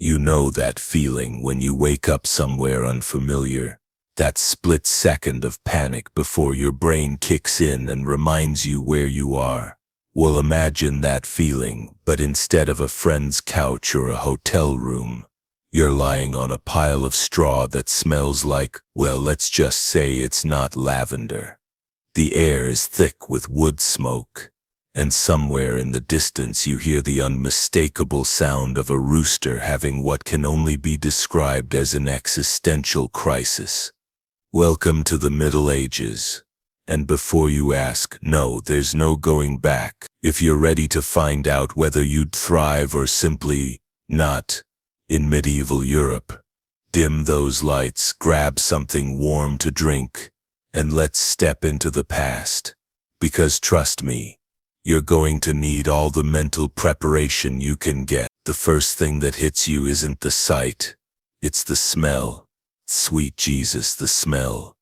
You know that feeling when you wake up somewhere unfamiliar, that split second of panic before your brain kicks in and reminds you where you are. Well, imagine that feeling, but instead of a friend's couch or a hotel room, you're lying on a pile of straw that smells like, well, let's just say it's not lavender. The air is thick with wood smoke, and somewhere in the distance you hear the unmistakable sound of a rooster having what can only be described as an existential crisis. Welcome to the Middle Ages. And before you ask, no, there's no going back. If you're ready to find out whether you'd thrive or simply not in medieval Europe, dim those lights, grab something warm to drink, and let's step into the past. Because trust me, you're going to need all the mental preparation you can get. The first thing that hits you isn't the sight, it's the smell. Sweet Jesus, the smell.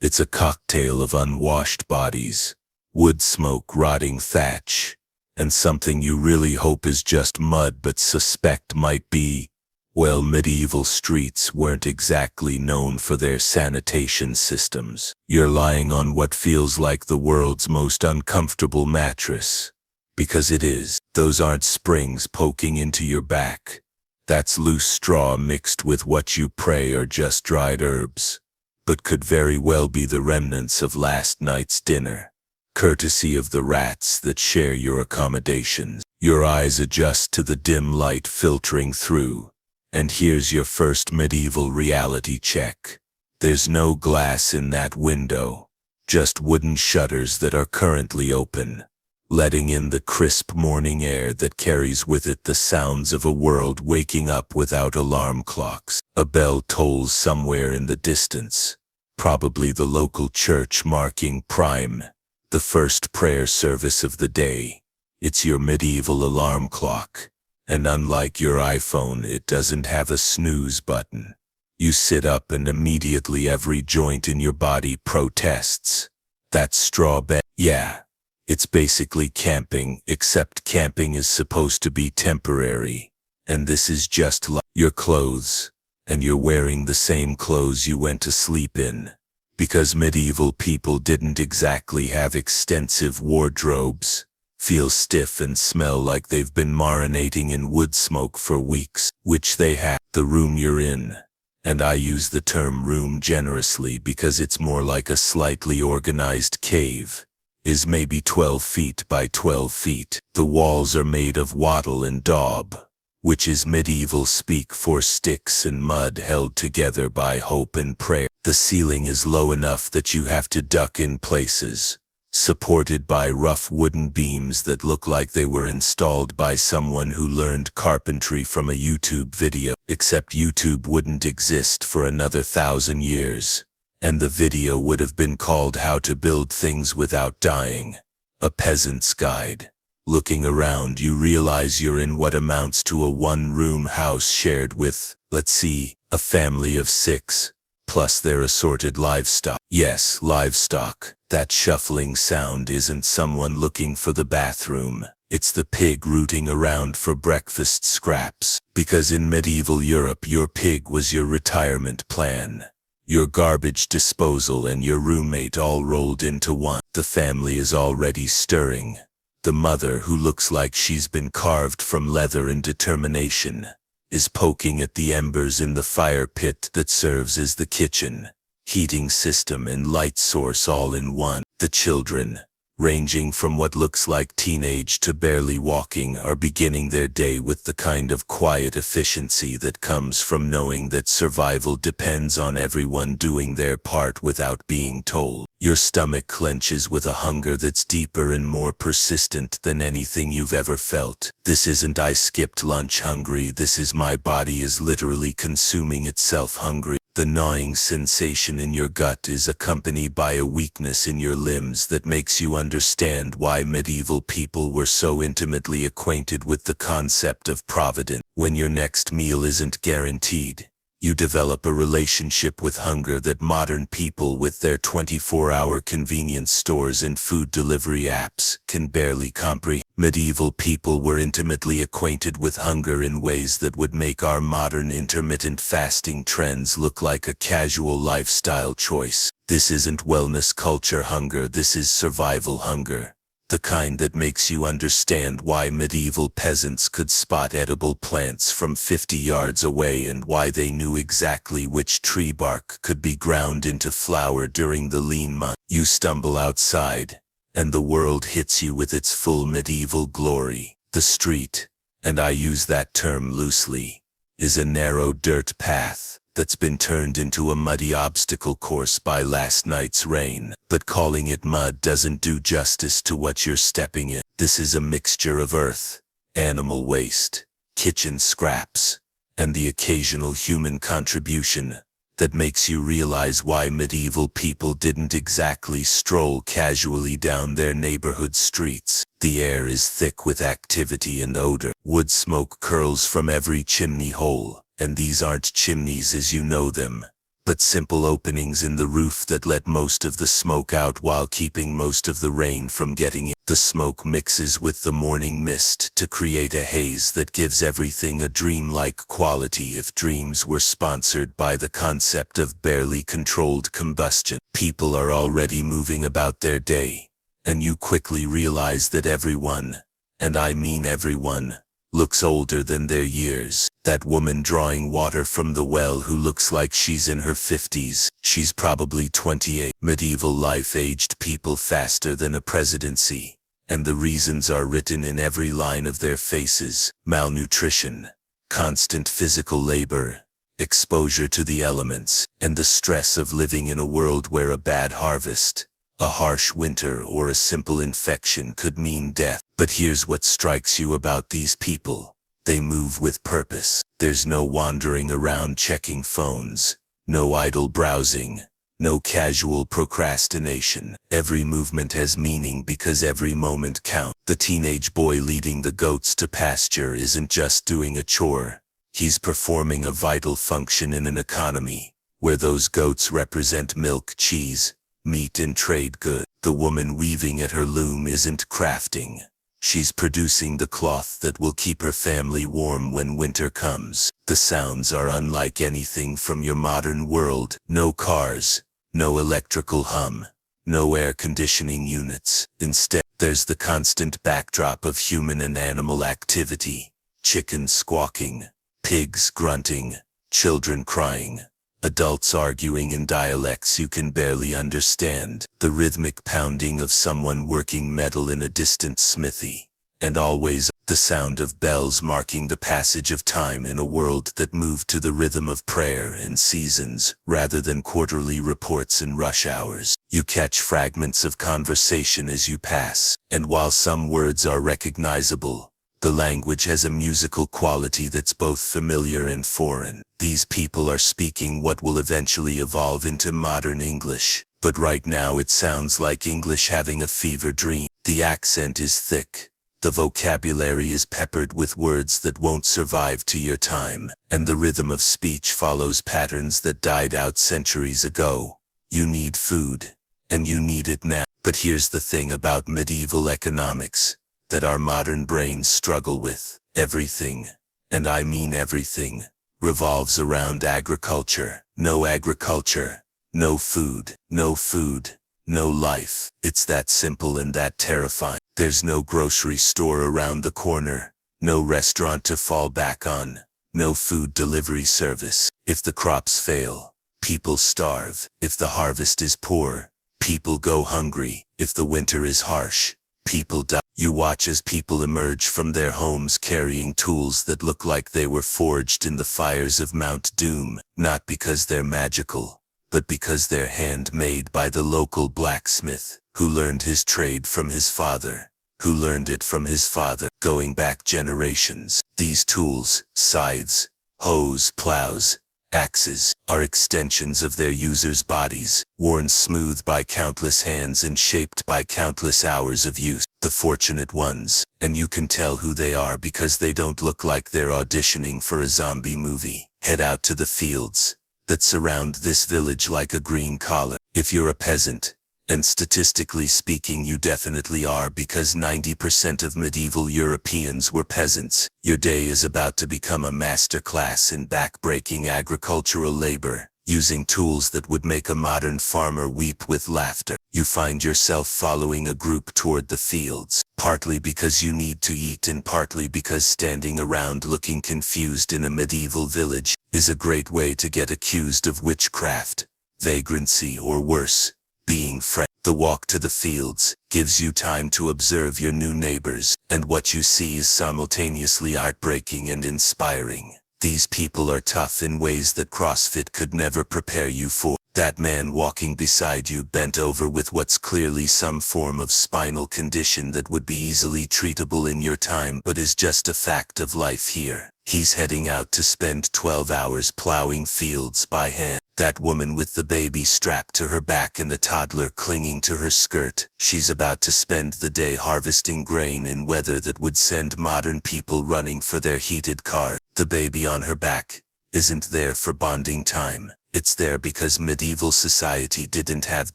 It's a cocktail of unwashed bodies, wood smoke, rotting thatch, and something you really hope is just mud but suspect might be. Well, medieval streets weren't exactly known for their sanitation systems. You're lying on what feels like the world's most uncomfortable mattress. Because it is. Those aren't springs poking into your back. That's loose straw mixed with what you pray are just dried herbs, but could very well be the remnants of last night's dinner, courtesy of the rats that share your accommodations. Your eyes adjust to the dim light filtering through, and here's your first medieval reality check. There's no glass in that window, just wooden shutters that are currently open, letting in the crisp morning air that carries with it the sounds of a world waking up without alarm clocks. A bell tolls somewhere in the distance, probably the local church marking prime, the first prayer service of the day. It's your medieval alarm clock, and unlike your iPhone, it doesn't have a snooze button. You sit up and immediately every joint in your body protests. That straw bed, yeah. It's basically camping, except camping is supposed to be temporary, and this is just like your clothes, and you're wearing the same clothes you went to sleep in, because medieval people didn't exactly have extensive wardrobes, feel stiff and smell like they've been marinating in wood smoke for weeks, which they have. The room you're in, and I use the term room generously because it's more like a slightly organized cave, is maybe 12 feet by 12 feet. The walls are made of wattle and daub, which is medieval speak for sticks and mud held together by hope and prayer. The ceiling is low enough that you have to duck in places, supported by rough wooden beams that look like they were installed by someone who learned carpentry from a YouTube video, except YouTube wouldn't exist for another 1,000 years. And the video would have been called How to Build Things Without Dying, a peasant's guide. Looking around, you realize you're in what amounts to a one-room house shared with, let's see, a family of 6, plus their assorted livestock. Yes, livestock. That shuffling sound isn't someone looking for the bathroom. It's the pig rooting around for breakfast scraps. Because in medieval Europe, your pig was your retirement plan, your garbage disposal, and your roommate all rolled into one. The family is already stirring. The mother, who looks like she's been carved from leather and determination, is poking at the embers in the fire pit that serves as the kitchen, heating system and light source all in one. The children, ranging from what looks like teenage to barely walking, are beginning their day with the kind of quiet efficiency that comes from knowing that survival depends on everyone doing their part without being told. Your stomach clenches with a hunger that's deeper and more persistent than anything you've ever felt. This isn't "I skipped lunch hungry," this is "my body is literally consuming itself hungry." The gnawing sensation in your gut is accompanied by a weakness in your limbs that makes you understand why medieval people were so intimately acquainted with the concept of providence. When your next meal isn't guaranteed, you develop a relationship with hunger that modern people with their 24-hour convenience stores and food delivery apps can barely comprehend. Medieval people were intimately acquainted with hunger in ways that would make our modern intermittent fasting trends look like a casual lifestyle choice. This isn't wellness culture hunger, this is survival hunger. The kind that makes you understand why medieval peasants could spot edible plants from 50 yards away and why they knew exactly which tree bark could be ground into flour during the lean month. You stumble outside, and the world hits you with its full medieval glory. The street, and I use that term loosely, is a narrow dirt path that's been turned into a muddy obstacle course by last night's rain. But calling it mud doesn't do justice to what you're stepping in. This is a mixture of earth, animal waste, kitchen scraps, and the occasional human contribution that makes you realize why medieval people didn't exactly stroll casually down their neighborhood streets. The air is thick with activity and odor. Wood smoke curls from every chimney hole. And these aren't chimneys as you know them, but simple openings in the roof that let most of the smoke out while keeping most of the rain from getting in. The smoke mixes with the morning mist to create a haze that gives everything a dreamlike quality if dreams were sponsored by the concept of barely controlled combustion. People are already moving about their day, and you quickly realize that everyone, and I mean everyone, looks older than their years. That woman drawing water from the well who looks like she's in her 50s, she's probably 28. Medieval life aged people faster than a presidency, and the reasons are written in every line of their faces: malnutrition, constant physical labor, exposure to the elements, and the stress of living in a world where a bad harvest, a harsh winter, or a simple infection could mean death. But here's what strikes you about these people. They move with purpose. There's no wandering around checking phones, no idle browsing, no casual procrastination. Every movement has meaning because every moment counts. The teenage boy leading the goats to pasture isn't just doing a chore. He's performing a vital function in an economy where those goats represent milk, cheese, meat, and trade goods. The woman weaving at her loom isn't crafting. She's producing the cloth that will keep her family warm when winter comes. The sounds are unlike anything from your modern world. No cars, no electrical hum, no air conditioning units. Instead, there's the constant backdrop of human and animal activity. Chickens squawking, pigs grunting, children crying, adults arguing in dialects you can barely understand, the rhythmic pounding of someone working metal in a distant smithy, and always the sound of bells marking the passage of time in a world that moved to the rhythm of prayer and seasons rather than quarterly reports and rush hours. You catch fragments of conversation as you pass, and while some words are recognizable, the language has a musical quality that's both familiar and foreign. These people are speaking what will eventually evolve into modern English, but right now it sounds like English having a fever dream. The accent is thick, the vocabulary is peppered with words that won't survive to your time, and the rhythm of speech follows patterns that died out centuries ago. You need food, and you need it now. But here's the thing about medieval economics that our modern brains struggle with. Everything, and I mean everything, revolves around agriculture. No agriculture, no food, no food, no life. It's that simple and that terrifying. There's no grocery store around the corner, no restaurant to fall back on, no food delivery service. If the crops fail, people starve. If the harvest is poor, people go hungry. If the winter is harsh, people die. You watch as people emerge from their homes carrying tools that look like they were forged in the fires of Mount Doom, not because they're magical, but because they're handmade by the local blacksmith, who learned his trade from his father, who learned it from his father, going back generations. These tools, scythes, hoes, plows, axes, are extensions of their users' bodies, worn smooth by countless hands and shaped by countless hours of use. The fortunate ones, and you can tell who they are because they don't look like they're auditioning for a zombie movie, head out to the fields that surround this village like a green collar. If you're a peasant, And statistically speaking, you definitely are, because 90% of medieval Europeans were peasants. Your day is about to become a masterclass in backbreaking agricultural labor, using tools that would make a modern farmer weep with laughter. You find yourself following a group toward the fields, partly because you need to eat and partly because standing around looking confused in a medieval village is a great way to get accused of witchcraft, vagrancy, or worse, being friend. The walk to the fields gives you time to observe your new neighbors, and what you see is simultaneously heartbreaking and inspiring. These people are tough in ways that CrossFit could never prepare you for. That man walking beside you, bent over with what's clearly some form of spinal condition that would be easily treatable in your time but is just a fact of life here. He's heading out to spend 12 hours plowing fields by hand. That woman with the baby strapped to her back and the toddler clinging to her skirt, she's about to spend the day harvesting grain in weather that would send modern people running for their heated cars. The baby on her back isn't there for bonding time. It's there because medieval society didn't have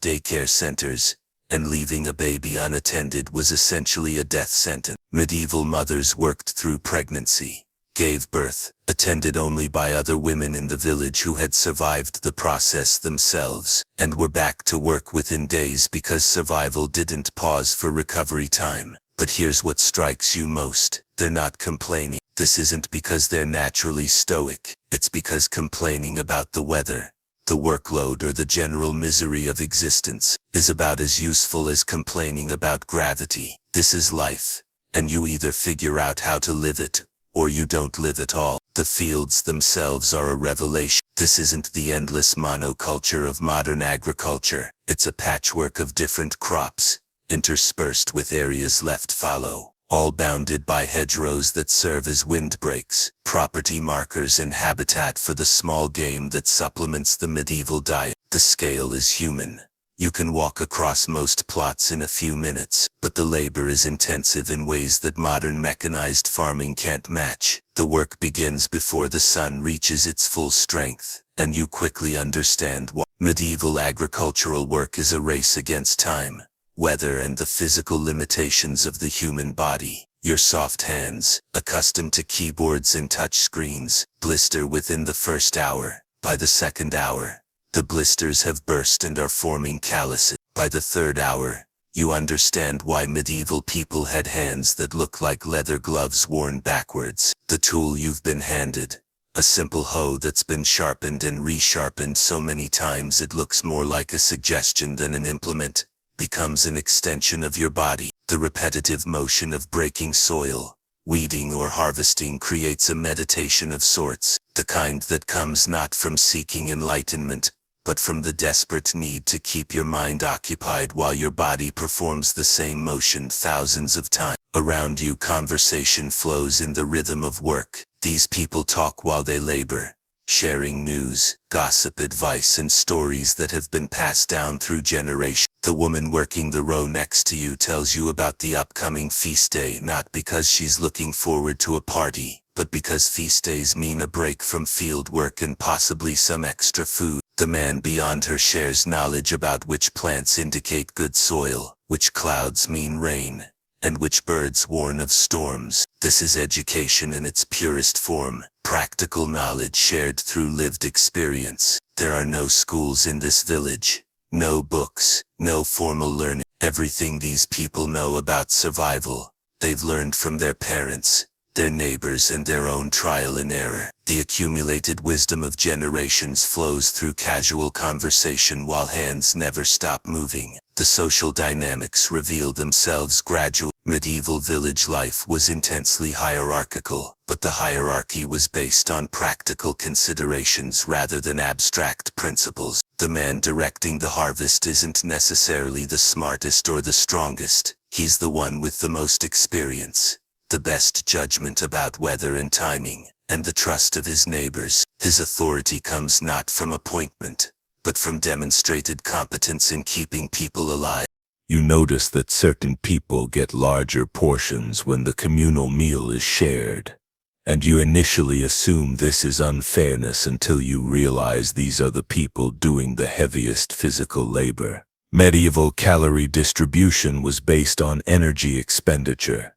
daycare centers, and leaving a baby unattended was essentially a death sentence. Medieval mothers worked through pregnancy, gave birth, attended only by other women in the village who had survived the process themselves, and were back to work within days because survival didn't pause for recovery time. But here's what strikes you most: they're not complaining. This isn't because they're naturally stoic, it's because complaining about the weather, the workload, or the general misery of existence is about as useful as complaining about gravity. This is life, and you either figure out how to live it, or you don't live at all. The fields themselves are a revelation. This isn't the endless monoculture of modern agriculture. It's a patchwork of different crops, interspersed with areas left fallow, all bounded by hedgerows that serve as windbreaks, property markers, and habitat for the small game that supplements the medieval diet. The scale is human. You can walk across most plots in a few minutes, but the labor is intensive in ways that modern mechanized farming can't match. The work begins before the sun reaches its full strength, and you quickly understand why. Medieval agricultural work is a race against time, weather, and the physical limitations of the human body. Your soft hands, accustomed to keyboards and touch screens, blister within the first hour. By the second hour, the blisters have burst and are forming calluses. By the third hour, you understand why medieval people had hands that look like leather gloves worn backwards. The tool you've been handed, a simple hoe that's been sharpened and resharpened so many times it looks more like a suggestion than an implement, becomes an extension of your body. The repetitive motion of breaking soil, weeding, or harvesting creates a meditation of sorts, the kind that comes not from seeking enlightenment, but from the desperate need to keep your mind occupied while your body performs the same motion thousands of times. Around you, conversation flows in the rhythm of work. These people talk while they labor, sharing news, gossip, advice, and stories that have been passed down through generations. The woman working the row next to you tells you about the upcoming feast day, not because she's looking forward to a party, but because feast days mean a break from field work and possibly some extra food. The man beyond her shares knowledge about which plants indicate good soil, which clouds mean rain, and which birds warn of storms. This is education in its purest form, practical knowledge shared through lived experience. There are no schools in this village, no books, no formal learning. Everything these people know about survival, they've learned from their parents, their neighbors, and their own trial and error. The accumulated wisdom of generations flows through casual conversation while hands never stop moving. The social dynamics reveal themselves gradually. Medieval village life was intensely hierarchical, but the hierarchy was based on practical considerations rather than abstract principles. The man directing the harvest isn't necessarily the smartest or the strongest. He's the one with the most experience, the best judgment about weather and timing, and the trust of his neighbors. His authority comes not from appointment, but from demonstrated competence in keeping people alive. You notice that certain people get larger portions when the communal meal is shared, and you initially assume this is unfairness until you realize these are the people doing the heaviest physical labor. Medieval calorie distribution was based on energy expenditure,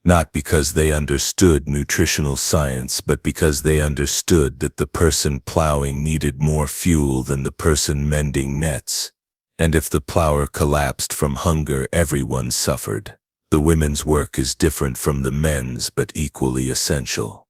not because they understood nutritional science, but because they understood that the person plowing needed more fuel than the person mending nets. And if the plower collapsed from hunger, everyone suffered. The women's work is different from the men's, but equally essential.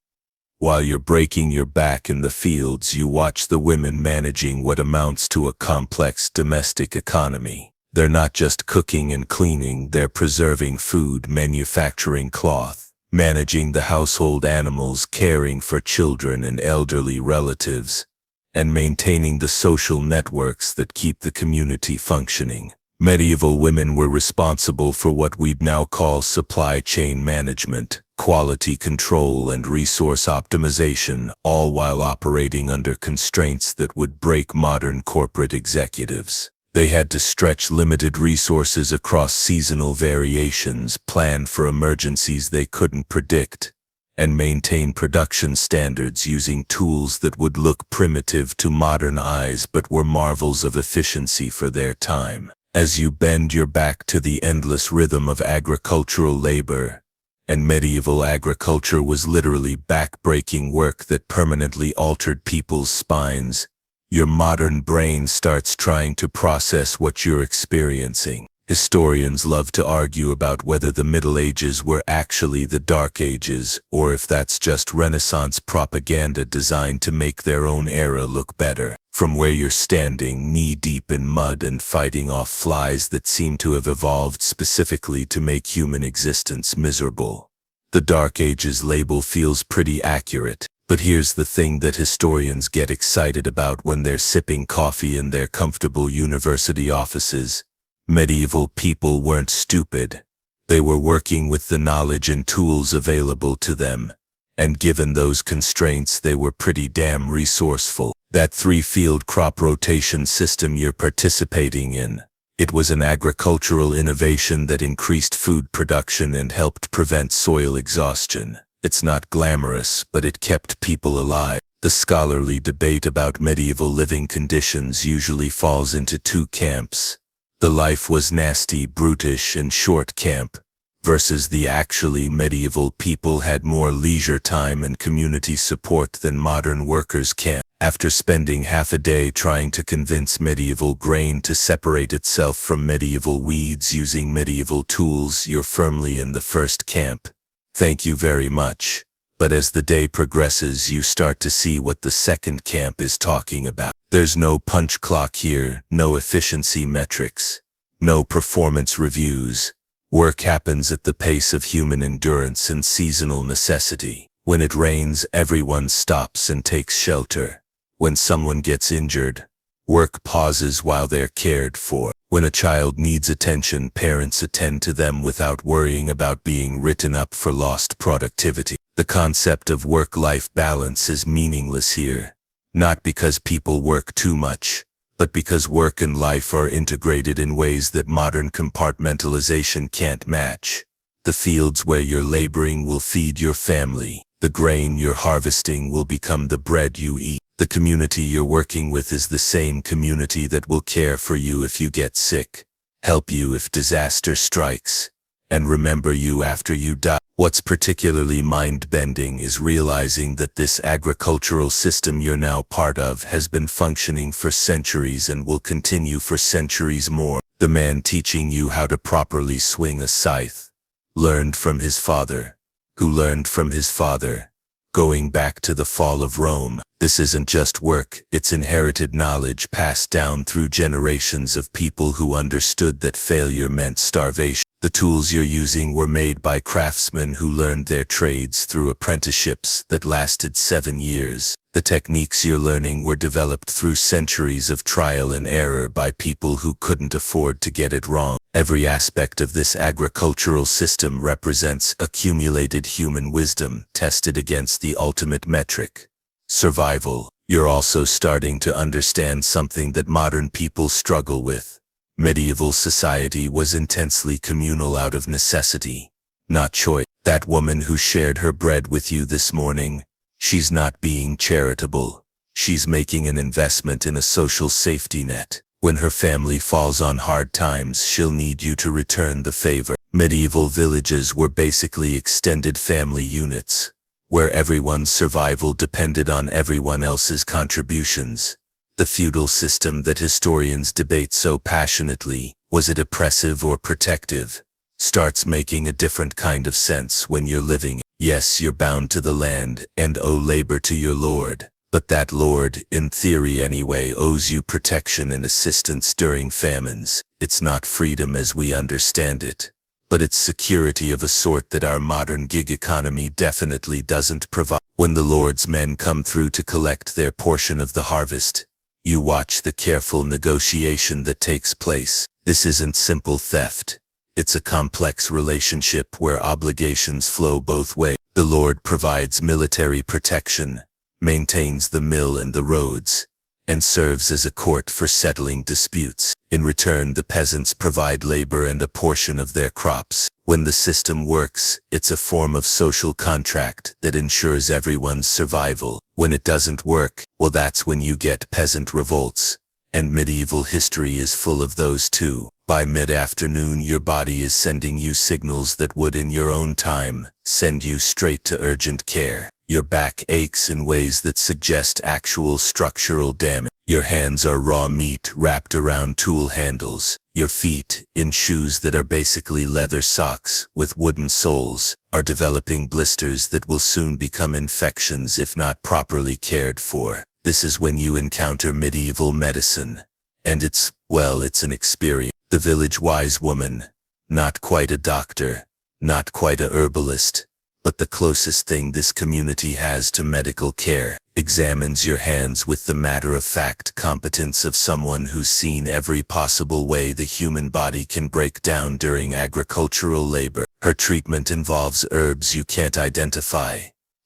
While you're breaking your back in the fields, you watch the women managing what amounts to a complex domestic economy. They're not just cooking and cleaning, they're preserving food, manufacturing cloth, managing the household animals, caring for children and elderly relatives, and maintaining the social networks that keep the community functioning. Medieval women were responsible for what we'd now call supply chain management, quality control, and resource optimization, all while operating under constraints that would break modern corporate executives. They had to stretch limited resources across seasonal variations, plan for emergencies they couldn't predict, and maintain production standards using tools that would look primitive to modern eyes but were marvels of efficiency for their time. As you bend your back to the endless rhythm of agricultural labor, and medieval agriculture was literally back-breaking work that permanently altered people's spines, your modern brain starts trying to process what you're experiencing. Historians love to argue about whether the Middle Ages were actually the Dark Ages, or if that's just Renaissance propaganda designed to make their own era look better. From where you're standing, knee-deep in mud and fighting off flies that seem to have evolved specifically to make human existence miserable, the Dark Ages label feels pretty accurate. But here's the thing that historians get excited about when they're sipping coffee in their comfortable university offices. Medieval people weren't stupid. They were working with the knowledge and tools available to them. And given those constraints, they were pretty damn resourceful. That 3-field crop rotation system you're participating in, it was an agricultural innovation that increased food production and helped prevent soil exhaustion. It's not glamorous, but it kept people alive. The scholarly debate about medieval living conditions usually falls into two camps. The life was nasty, brutish, and short camp, versus the actually medieval people had more leisure time and community support than modern workers can. After spending half a day trying to convince medieval grain to separate itself from medieval weeds using medieval tools, you're firmly in the first camp. Thank you very much. But as the day progresses, you start to see what the second camp is talking about. There's no punch clock here, no efficiency metrics, no performance reviews. Work happens at the pace of human endurance and seasonal necessity. When it rains, everyone stops and takes shelter. When someone gets injured, work pauses while they're cared for. When a child needs attention, parents attend to them without worrying about being written up for lost productivity. The concept of work-life balance is meaningless here, not because people work too much, but because work and life are integrated in ways that modern compartmentalization can't match. The fields where you're laboring will feed your family. The grain you're harvesting will become the bread you eat. The community you're working with is the same community that will care for you if you get sick, help you if disaster strikes, and remember you after you die. What's particularly mind-bending is realizing that this agricultural system you're now part of has been functioning for centuries and will continue for centuries more. The man teaching you how to properly swing a scythe learned from his father, who learned from his father. Going back to the fall of Rome, this isn't just work, it's inherited knowledge passed down through generations of people who understood that failure meant starvation. The tools you're using were made by craftsmen who learned their trades through apprenticeships that lasted 7 years. The techniques you're learning were developed through centuries of trial and error by people who couldn't afford to get it wrong. Every aspect of this agricultural system represents accumulated human wisdom tested against the ultimate metric: survival. You're also starting to understand something that modern people struggle with. Medieval society was intensely communal out of necessity, not choice. That woman who shared her bread with you this morning, she's not being charitable. She's making an investment in a social safety net. When her family falls on hard times, she'll need you to return the favor. Medieval villages were basically extended family units, where everyone's survival depended on everyone else's contributions. The feudal system that historians debate so passionately, was it oppressive or protective, starts making a different kind of sense when you're living. Yes, you're bound to the land and owe labor to your lord, but that lord, in theory anyway, owes you protection and assistance during famines. It's not freedom as we understand it, but it's security of a sort that our modern gig economy definitely doesn't provide. When the lord's men come through to collect their portion of the harvest, you watch the careful negotiation that takes place. This isn't simple theft. It's a complex relationship where obligations flow both ways. The lord provides military protection, maintains the mill and the roads, and serves as a court for settling disputes. In return, the peasants provide labor and a portion of their crops. When the system works, it's a form of social contract that ensures everyone's survival. When it doesn't work, well, that's when you get peasant revolts. And medieval history is full of those too. By mid-afternoon, your body is sending you signals that would in your own time send you straight to urgent care. Your back aches in ways that suggest actual structural damage. Your hands are raw meat wrapped around tool handles. Your feet, in shoes that are basically leather socks with wooden soles, are developing blisters that will soon become infections if not properly cared for. This is when you encounter medieval medicine. And it's an experience. The village wise woman, not quite a doctor, not quite a herbalist, but the closest thing this community has to medical care, examines your hands with the matter-of-fact competence of someone who's seen every possible way the human body can break down during agricultural labor. Her treatment involves herbs you can't identify,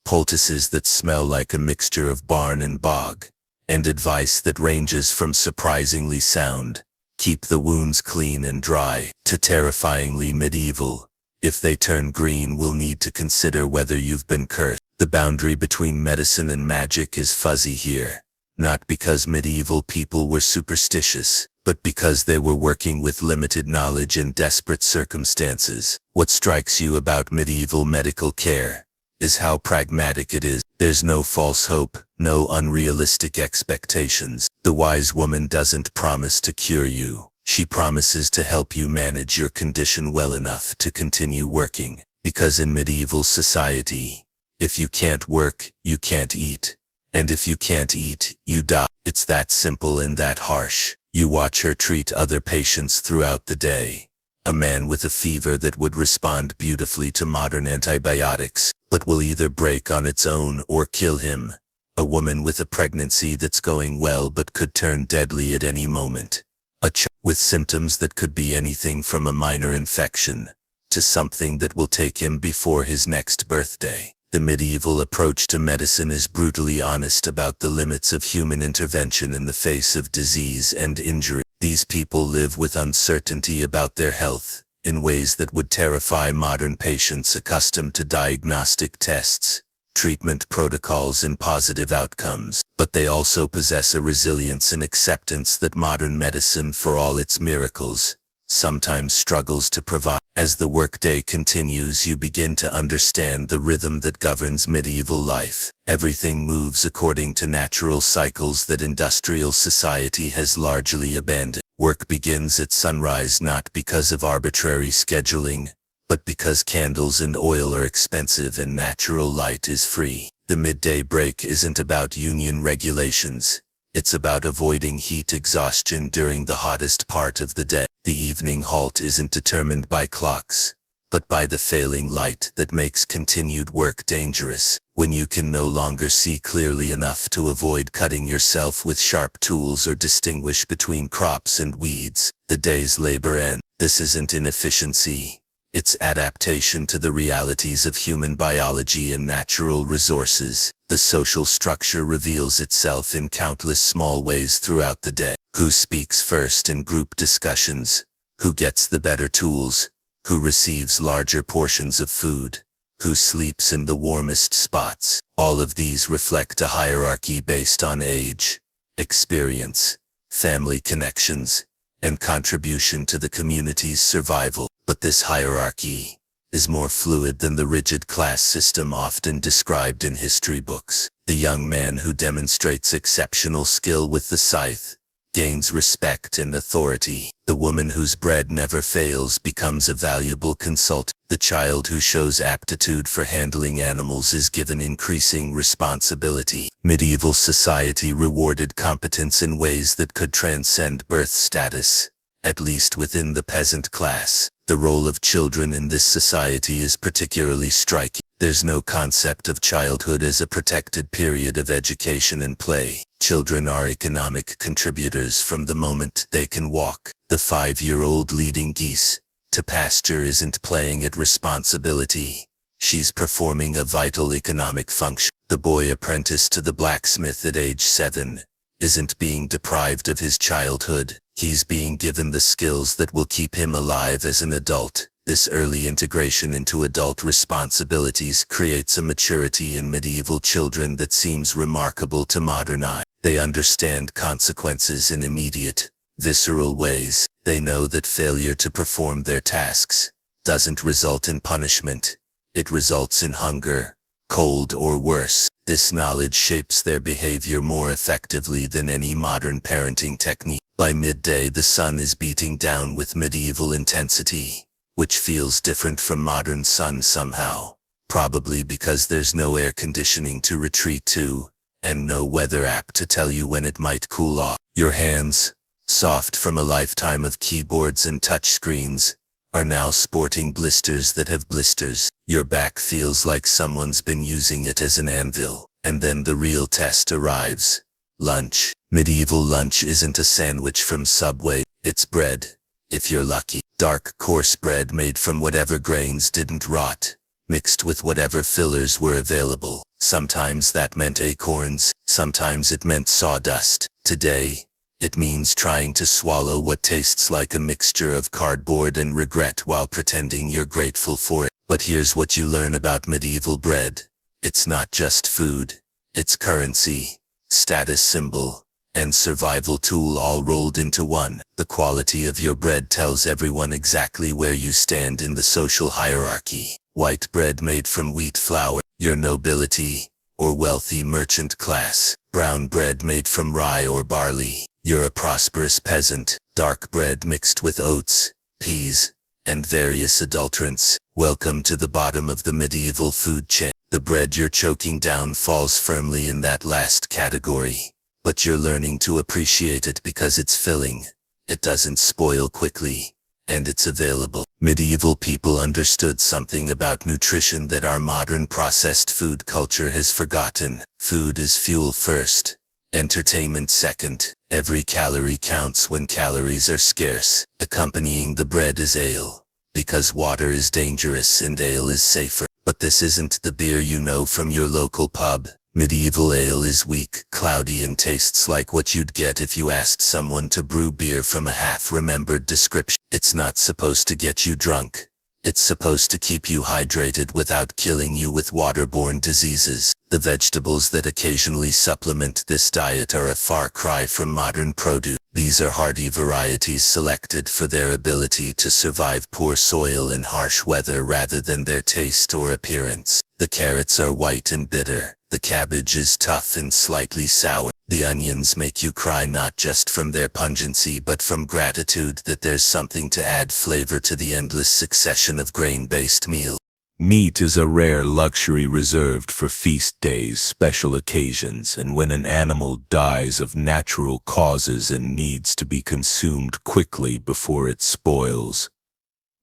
poultices that smell like a mixture of barn and bog, and advice that ranges from surprisingly sound, keep the wounds clean and dry, to terrifyingly medieval, if they turn green we'll need to consider whether you've been cursed. The boundary between medicine and magic is fuzzy here, not because medieval people were superstitious, but because they were working with limited knowledge and desperate circumstances. What strikes you about medieval medical care is how pragmatic it is. There's no false hope, no unrealistic expectations. The wise woman doesn't promise to cure you. She promises to help you manage your condition well enough to continue working. Because in medieval society, if you can't work, you can't eat. And if you can't eat, you die. It's that simple and that harsh. You watch her treat other patients throughout the day. A man with a fever that would respond beautifully to modern antibiotics, but will either break on its own or kill him. A woman with a pregnancy that's going well but could turn deadly at any moment. A child with symptoms that could be anything from a minor infection to something that will take him before his next birthday. The medieval approach to medicine is brutally honest about the limits of human intervention in the face of disease and injury. These people live with uncertainty about their health in ways that would terrify modern patients accustomed to diagnostic tests, treatment protocols, and positive outcomes. But they also possess a resilience and acceptance that modern medicine, for all its miracles, sometimes struggles to provide. As the workday continues, you begin to understand the rhythm that governs medieval life. Everything moves according to natural cycles that industrial society has largely abandoned. Work begins at sunrise not because of arbitrary scheduling, but because candles and oil are expensive and natural light is free. The midday break isn't about union regulations. It's about avoiding heat exhaustion during the hottest part of the day. The evening halt isn't determined by clocks, but by the failing light that makes continued work dangerous. When you can no longer see clearly enough to avoid cutting yourself with sharp tools or distinguish between crops and weeds, the day's labor ends. This isn't inefficiency. It's adaptation to the realities of human biology and natural resources. The social structure reveals itself in countless small ways throughout the day. Who speaks first in group discussions? Who gets the better tools? Who receives larger portions of food? Who sleeps in the warmest spots? All of these reflect a hierarchy based on age, experience, family connections, and contribution to the community's survival. But this hierarchy is more fluid than the rigid class system often described in history books. The young man who demonstrates exceptional skill with the scythe gains respect and authority. The woman whose bread never fails becomes a valuable consultant. The child who shows aptitude for handling animals is given increasing responsibility. Medieval society rewarded competence in ways that could transcend birth status, at least within the peasant class. The role of children in this society is particularly striking. There's no concept of childhood as a protected period of education and play. Children are economic contributors from the moment they can walk. The 5-year-old leading geese to pasture isn't playing at responsibility. She's performing a vital economic function. The boy apprenticed to the blacksmith at age 7 isn't being deprived of his childhood. He's being given the skills that will keep him alive as an adult. This early integration into adult responsibilities creates a maturity in medieval children that seems remarkable to modern eyes. They understand consequences in immediate, visceral ways. They know that failure to perform their tasks doesn't result in punishment. It results in hunger, cold, or worse. This knowledge shapes their behavior more effectively than any modern parenting technique. By midday, the sun is beating down with medieval intensity, which feels different from modern sun somehow, probably because there's no air conditioning to retreat to, and no weather app to tell you when it might cool off. Your hands, soft from a lifetime of keyboards and touchscreens, are now sporting blisters that have blisters. Your back feels like someone's been using it as an anvil. And then the real test arrives. Lunch. Medieval lunch isn't a sandwich from Subway. It's bread, if you're lucky. Dark, coarse bread made from whatever grains didn't rot, mixed with whatever fillers were available. Sometimes that meant acorns, sometimes it meant sawdust. Today, it means trying to swallow what tastes like a mixture of cardboard and regret while pretending you're grateful for it. But here's what you learn about medieval bread. It's not just food. It's currency, status symbol, and survival tool all rolled into one. The quality of your bread tells everyone exactly where you stand in the social hierarchy. White bread made from wheat flour, your nobility, or wealthy merchant class. Brown bread made from rye or barley, you're a prosperous peasant. Dark bread mixed with oats, peas, and various adulterants. Welcome to the bottom of the medieval food chain. The bread you're choking down falls firmly in that last category, but you're learning to appreciate it because it's filling, it doesn't spoil quickly, and it's available. Medieval people understood something about nutrition that our modern processed food culture has forgotten. Food is fuel first, entertainment second. Every calorie counts when calories are scarce. Accompanying the bread is ale, because water is dangerous and ale is safer. But this isn't the beer you know from your local pub. Medieval ale is weak, cloudy, and tastes like what you'd get if you asked someone to brew beer from a half-remembered description. It's not supposed to get you drunk. It's supposed to keep you hydrated without killing you with waterborne diseases. The vegetables that occasionally supplement this diet are a far cry from modern produce. These are hardy varieties selected for their ability to survive poor soil and harsh weather rather than their taste or appearance. The carrots are white and bitter. The cabbage is tough and slightly sour. The onions make you cry not just from their pungency but from gratitude that there's something to add flavor to the endless succession of grain-based meals. Meat is a rare luxury reserved for feast days, special occasions, and when an animal dies of natural causes and needs to be consumed quickly before it spoils.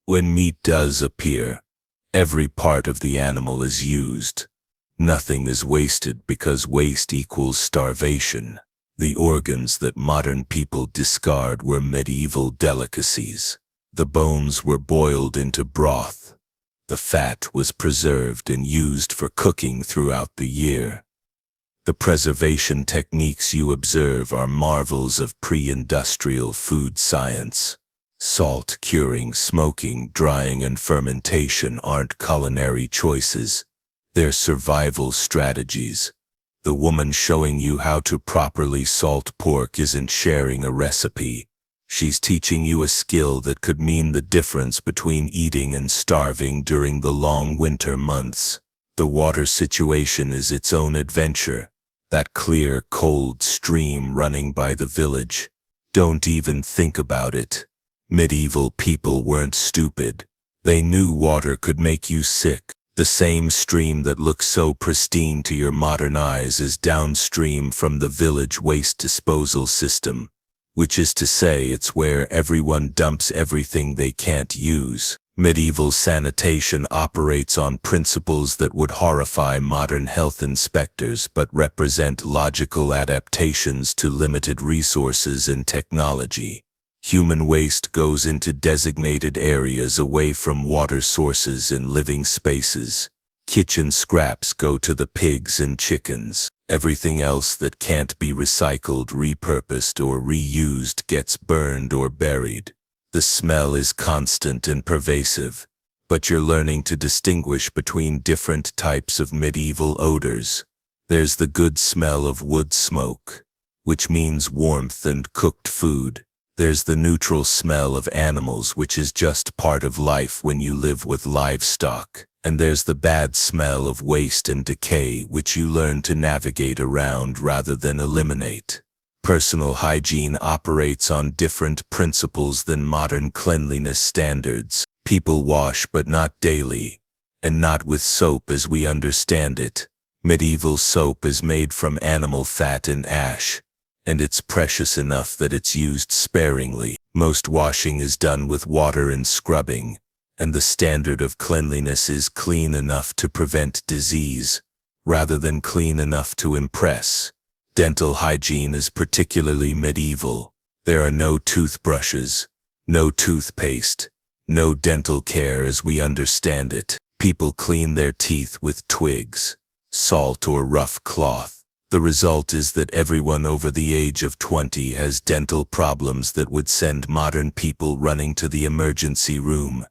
When meat does appear, every part of the animal is used. Nothing is wasted because waste equals starvation. The organs that modern people discard were medieval delicacies. The bones were boiled into broth. The fat was preserved and used for cooking throughout the year. The preservation techniques you observe are marvels of pre-industrial food science. Salt, curing, smoking, drying, and fermentation aren't culinary choices. They're survival strategies. The woman showing you how to properly salt pork isn't sharing a recipe. She's teaching you a skill that could mean the difference between eating and starving during the long winter months. The water situation is its own adventure. That clear, cold stream running by the village. Don't even think about it. Medieval people weren't stupid. They knew water could make you sick. The same stream that looks so pristine to your modern eyes is downstream from the village waste disposal system, which is to say it's where everyone dumps everything they can't use. Medieval sanitation operates on principles that would horrify modern health inspectors but represent logical adaptations to limited resources and technology. Human waste goes into designated areas away from water sources and living spaces. Kitchen scraps go to the pigs and chickens. Everything else that can't be recycled, repurposed, or reused gets burned or buried. The smell is constant and pervasive, but you're learning to distinguish between different types of medieval odors. There's the good smell of wood smoke, which means warmth and cooked food. There's the neutral smell of animals, which is just part of life when you live with livestock. And there's the bad smell of waste and decay, which you learn to navigate around rather than eliminate. Personal hygiene operates on different principles than modern cleanliness standards. People wash but not daily, and not with soap as we understand it. Medieval soap is made from animal fat and ash, and it's precious enough that it's used sparingly. Most washing is done with water and scrubbing, and the standard of cleanliness is clean enough to prevent disease, rather than clean enough to impress. Dental hygiene is particularly medieval. There are no toothbrushes, no toothpaste, no dental care as we understand it. People clean their teeth with twigs, salt, or rough cloth. The result is that everyone over the age of 20 has dental problems that would send modern people running to the emergency room.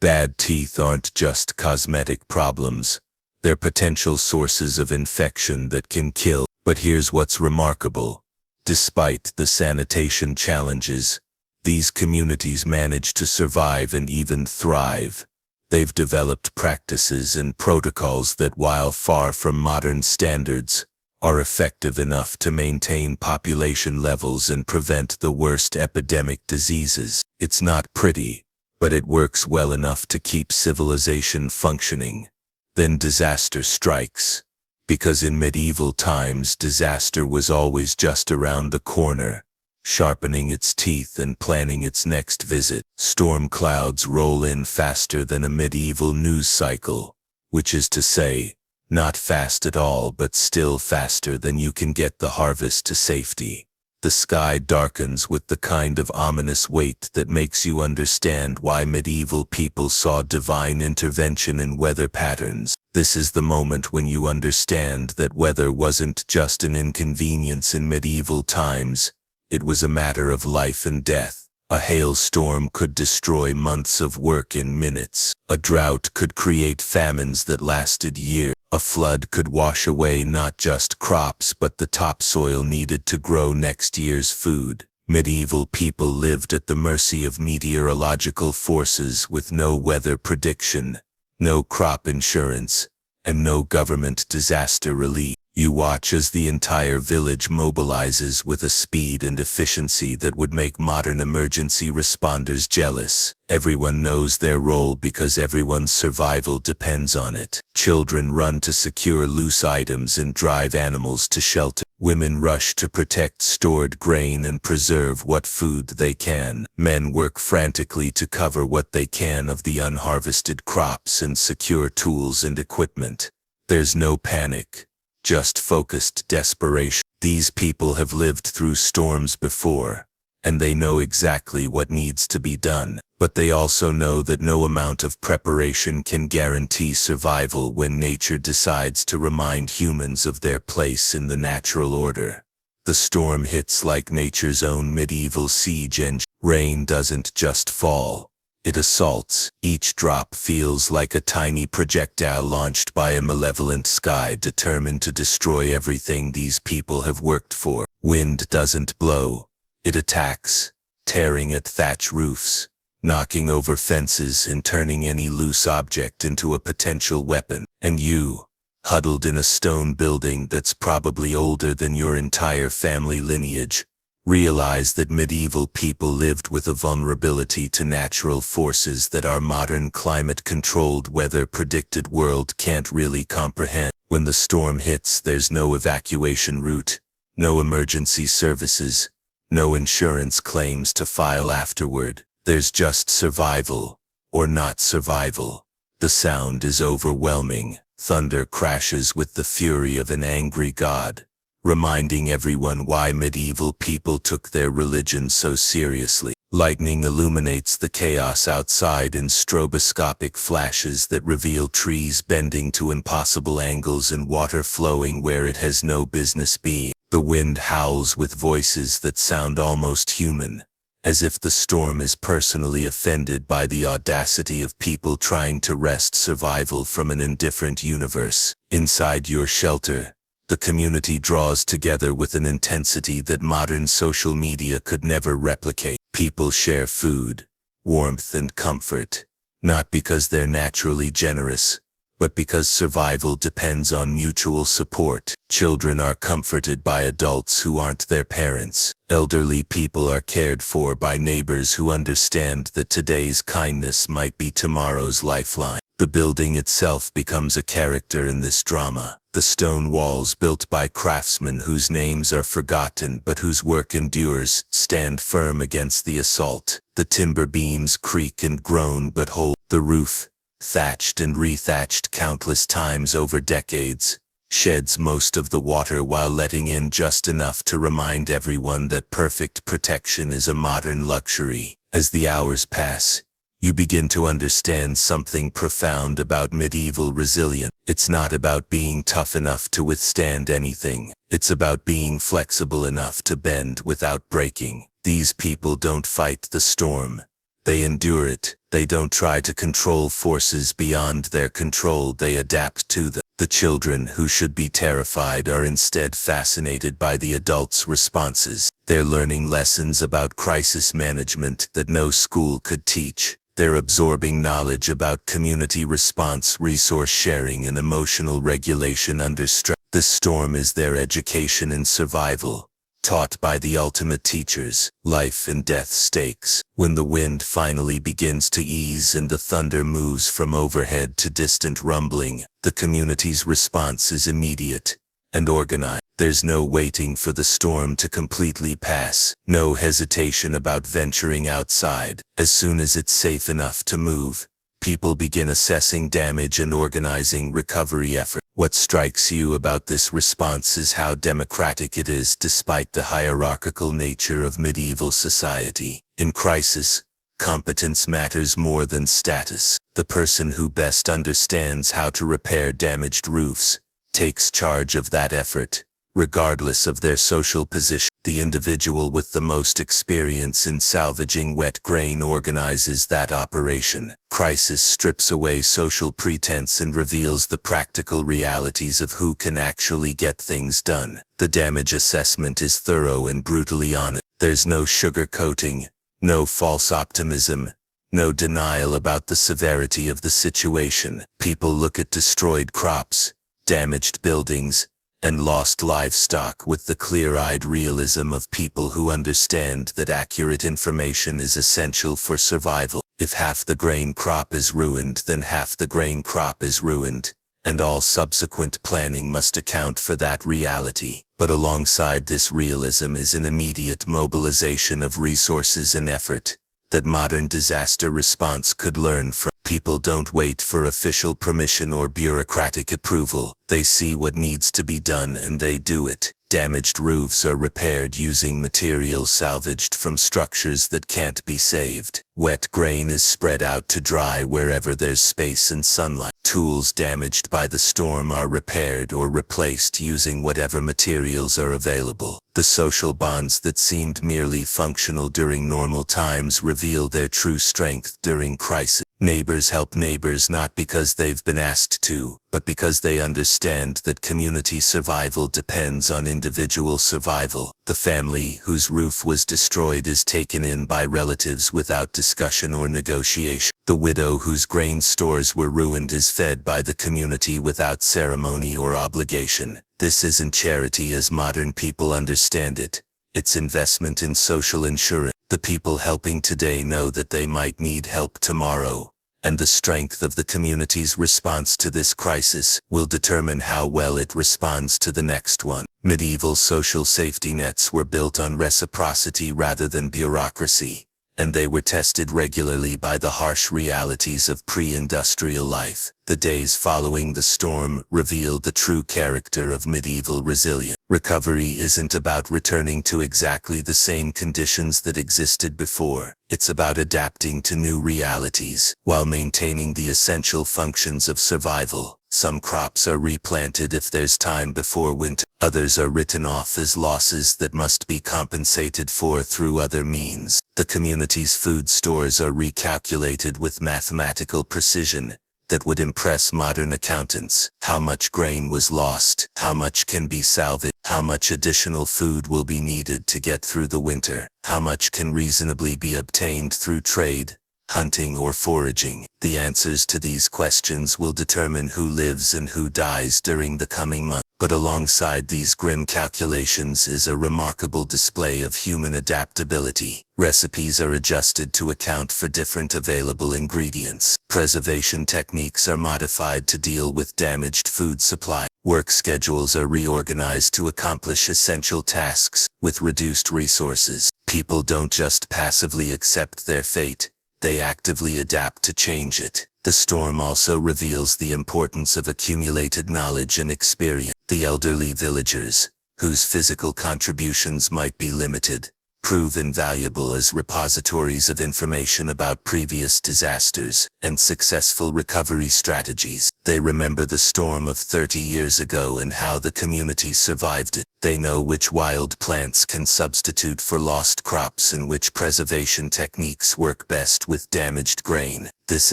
Bad teeth aren't just cosmetic problems. They're potential sources of infection that can kill. But here's what's remarkable. Despite the sanitation challenges, these communities manage to survive and even thrive. They've developed practices and protocols that, while far from modern standards, are effective enough to maintain population levels and prevent the worst epidemic diseases. It's not pretty, but it works well enough to keep civilization functioning. Then disaster strikes. Because in medieval times, disaster was always just around the corner, sharpening its teeth and planning its next visit. Storm clouds roll in faster than a medieval news cycle, which is to say, not fast at all, but still faster than you can get the harvest to safety. The sky darkens with the kind of ominous weight that makes you understand why medieval people saw divine intervention in weather patterns. This is the moment when you understand that weather wasn't just an inconvenience in medieval times, it was a matter of life and death. A hailstorm could destroy months of work in minutes. A drought could create famines that lasted years. A flood could wash away not just crops but the topsoil needed to grow next year's food. Medieval people lived at the mercy of meteorological forces with no weather prediction, no crop insurance, and no government disaster relief. You watch as the entire village mobilizes with a speed and efficiency that would make modern emergency responders jealous. Everyone knows their role because everyone's survival depends on it. Children run to secure loose items and drive animals to shelter. Women rush to protect stored grain and preserve what food they can. Men work frantically to cover what they can of the unharvested crops and secure tools and equipment. There's no panic, just focused desperation. These people have lived through storms before, and they know exactly what needs to be done. But they also know that no amount of preparation can guarantee survival when nature decides to remind humans of their place in the natural order. The storm hits like nature's own medieval siege engine. Rain doesn't just fall, It assaults. Each drop feels like a tiny projectile launched by a malevolent sky determined to destroy everything these people have worked for. Wind doesn't blow. It attacks, tearing at thatch roofs, knocking over fences and turning any loose object into a potential weapon. And you, huddled in a stone building that's probably older than your entire family lineage, realize that medieval people lived with a vulnerability to natural forces that our modern climate-controlled weather-predicted world can't really comprehend. When the storm hits, there's no evacuation route, no emergency services, no insurance claims to file afterward. There's just survival, or not survival. The sound is overwhelming. Thunder crashes with the fury of an angry god, reminding everyone why medieval people took their religion so seriously. Lightning illuminates the chaos outside in stroboscopic flashes that reveal trees bending to impossible angles and water flowing where it has no business being. The wind howls with voices that sound almost human, as if the storm is personally offended by the audacity of people trying to wrest survival from an indifferent universe. Inside your shelter, the community draws together with an intensity that modern social media could never replicate. People share food, warmth, and comfort, not because they're naturally generous, but because survival depends on mutual support. Children are comforted by adults who aren't their parents. Elderly people are cared for by neighbors who understand that today's kindness might be tomorrow's lifeline. The building itself becomes a character in this drama. The stone walls built by craftsmen whose names are forgotten but whose work endures stand firm against the assault. The timber beams creak and groan but hold. The roof, thatched and rethatched countless times over decades, sheds most of the water while letting in just enough to remind everyone that perfect protection is a modern luxury. As the hours pass, you begin to understand something profound about medieval resilience. It's not about being tough enough to withstand anything. It's about being flexible enough to bend without breaking. These people don't fight the storm. They endure it. They don't try to control forces beyond their control. They adapt to them. The children who should be terrified are instead fascinated by the adults' responses. They're learning lessons about crisis management that no school could teach. They're absorbing knowledge about community response, resource sharing, and emotional regulation under stress. The storm is their education in survival, taught by the ultimate teachers, life and death stakes. When the wind finally begins to ease and the thunder moves from overhead to distant rumbling, the community's response is immediate and organized. There's no waiting for the storm to completely pass, no hesitation about venturing outside. As soon as it's safe enough to move, people begin assessing damage and organizing recovery efforts. What strikes you about this response is how democratic it is despite the hierarchical nature of medieval society. In crisis, competence matters more than status. The person who best understands how to repair damaged roofs takes charge of that effort, regardless of their social position. The individual with the most experience in salvaging wet grain organizes that operation. Crisis strips away social pretense and reveals the practical realities of who can actually get things done. The damage assessment is thorough and brutally honest. There's no sugarcoating, no false optimism, no denial about the severity of the situation. People look at destroyed crops, damaged buildings, and lost livestock with the clear-eyed realism of people who understand that accurate information is essential for survival. If half the grain crop is ruined, then half the grain crop is ruined, and all subsequent planning must account for that reality. But alongside this realism is an immediate mobilization of resources and effort that modern disaster response could learn from. People don't wait for official permission or bureaucratic approval. They see what needs to be done and they do it. Damaged roofs are repaired using materials salvaged from structures that can't be saved. Wet grain is spread out to dry wherever there's space and sunlight. Tools damaged by the storm are repaired or replaced using whatever materials are available. The social bonds that seemed merely functional during normal times reveal their true strength during crisis. Neighbors help neighbors not because they've been asked to, but because they understand that community survival depends on individual survival. The family whose roof was destroyed is taken in by relatives without discussion or negotiation. The widow whose grain stores were ruined is fed by the community without ceremony or obligation. This isn't charity as modern people understand it. It's investment in social insurance. The people helping today know that they might need help tomorrow, and the strength of the community's response to this crisis will determine how well it responds to the next one. Medieval social safety nets were built on reciprocity rather than bureaucracy, and they were tested regularly by the harsh realities of pre-industrial life. The days following the storm revealed the true character of medieval resilience. Recovery isn't about returning to exactly the same conditions that existed before. It's about adapting to new realities while maintaining the essential functions of survival. Some crops are replanted if there's time before winter. Others are written off as losses that must be compensated for through other means. The community's food stores are recalculated with mathematical precision that would impress modern accountants. How much grain was lost? How much can be salvaged? How much additional food will be needed to get through the winter? How much can reasonably be obtained through trade, hunting, or foraging? The answers to these questions will determine who lives and who dies during the coming months. But alongside these grim calculations is a remarkable display of human adaptability. Recipes are adjusted to account for different available ingredients. Preservation techniques are modified to deal with damaged food supply. Work schedules are reorganized to accomplish essential tasks with reduced resources. People don't just passively accept their fate, they actively adapt to change it. The storm also reveals the importance of accumulated knowledge and experience. The elderly villagers, whose physical contributions might be limited, prove invaluable as repositories of information about previous disasters and successful recovery strategies. They remember the storm of 30 years ago and how the community survived it. They know which wild plants can substitute for lost crops and which preservation techniques work best with damaged grain. This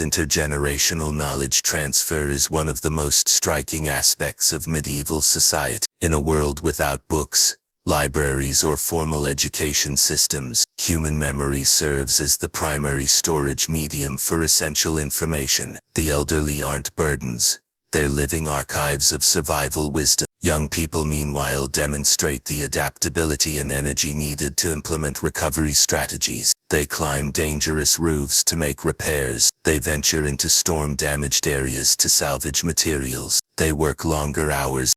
intergenerational knowledge transfer is one of the most striking aspects of medieval society. In a world without books, libraries, or formal education systems, human memory serves as the primary storage medium for essential information. The elderly aren't burdens, they're living archives of survival wisdom. Young people, meanwhile, demonstrate the adaptability and energy needed to implement recovery strategies. They climb dangerous roofs to make repairs. They venture into storm-damaged areas to salvage materials. They work longer hours